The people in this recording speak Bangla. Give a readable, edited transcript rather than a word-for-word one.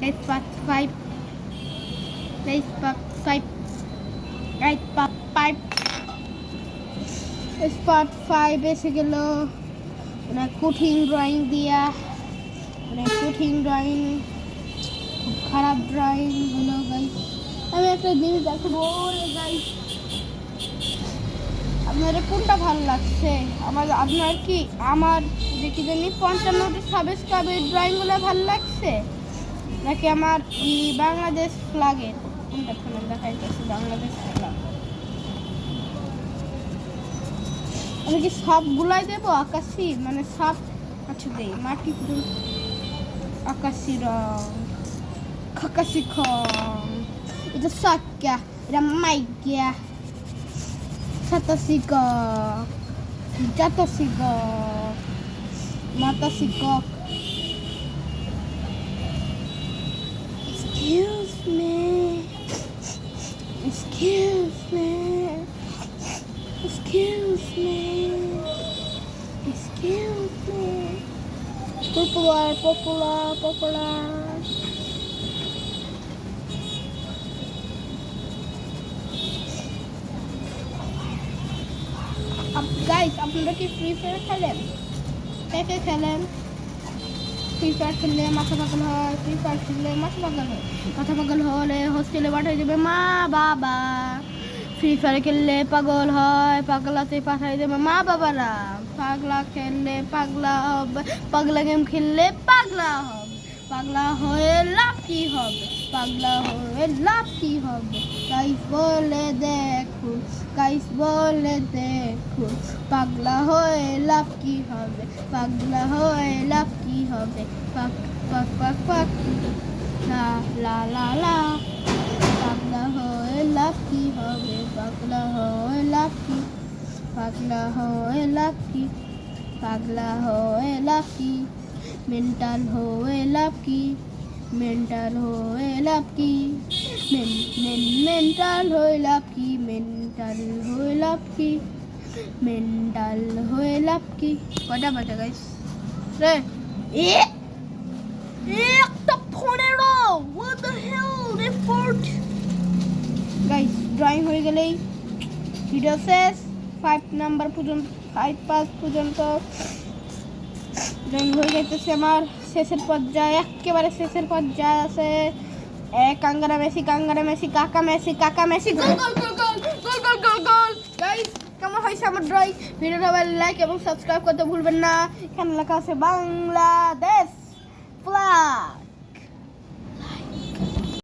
Guys, part 5. Guys, part 5. Guys, part 5. Guys, part 5 এসে গেল মানে কঠিন ড্রয়িং দিয়া মানে কঠিন ড্রয়িং খুব খারাপ ড্রয়িং হলো গাইস। আমি একটা জিনিস দেখাবো গাইস, আপনার কোনটা ভালো লাগছে? আপনার কি আমার দেখি জানি 55টা সাবস্ক্রাইবের ড্রয়িংগুলো ভালো লাগছে নাকি আমার বাংলাদেশ ফ্ল্যাগের কোনটা ফোনে দেখাইতেছে? বাংলাদেশ ফ্ল্যাগ আমি কি সবগুলাই দেবো আকাশি মানে সব? আচ্ছা দেই মাটি আকাশি রং আকাশি খং এটা সাক্কা এটা মাইকা Satasika, Jatasika, Matasika. Excuse me, excuse me, excuse me, excuse me. Popular, popular, popular. Guys আপনারা কি ফ্রি ফায়ার খেলেন? কে খেলেন? ফ্রি ফায়ার খেললে মাথা পাগল হয়, ফ্রি ফায়ার খেললে মাথা পাগল হয়, মাথা পাগল হলে হোস্টেলে পাঠিয়ে দেবে মা বাবা। ফ্রি ফায়ার খেললে পাগল হয়, পাগলাতে পাঠিয়ে দেবে মা বাবারা। পাগলা খেললে পাগলা হবে, পাগলা গেম খেললে পাগলা হবে, পাগলা হয়ে লাভ কি হবে? পাগলা হয়ে লাভ কি হবে? গাইস বলে দেখুন, গাইস বলে দেখুন, পাগলা হয়ে লাভ কি হবে? পাগলা হয়ে লাভ কি হবে? পাক পাক পাক পাক লা লা লা লা, পাগলা হয়ে লাভ কি হবে? পাগলা হয়ে লাভ কি? পাগলা হয়ে লাভ কি? পাগলা হয়ে লাভ কি? মেন্টাল হয়ে লাভ কি? মেন্টাল হয়ে লাভ কি? মেন্টাল হয়ে লাভ কি? মেন্টাল হয়ে লাভ কি? মেন্টাল হয়ে লাভ কি? কটা বাজে গাইস রে? একটা 15 what the hell effort guys. Drawing হয়ে গেলেই ভিডিও শেষ। 5 নাম্বার পর্যন্ত 5 পর্যন্ত ড্রয়িং হয়ে যাইতেছে আমার শেষের পর্যায়ে, একেবারে শেষের পর্যায়ে আছে। কাঙ্গারা মেসি, কাঙ্গারা মেসি, কাকা মেসি, কাকা মেসি, গোল গোল গোল গোল গোল গোল গোল গোল। গাইস কেমন হয়েছে আমার ড্রয়িং? ভিডিওটা লাইক এবং সাবস্ক্রাইব করতে ভুলবেন না। এখানে লেখা আছে বাংলাদেশ ফ্ল্যাগ।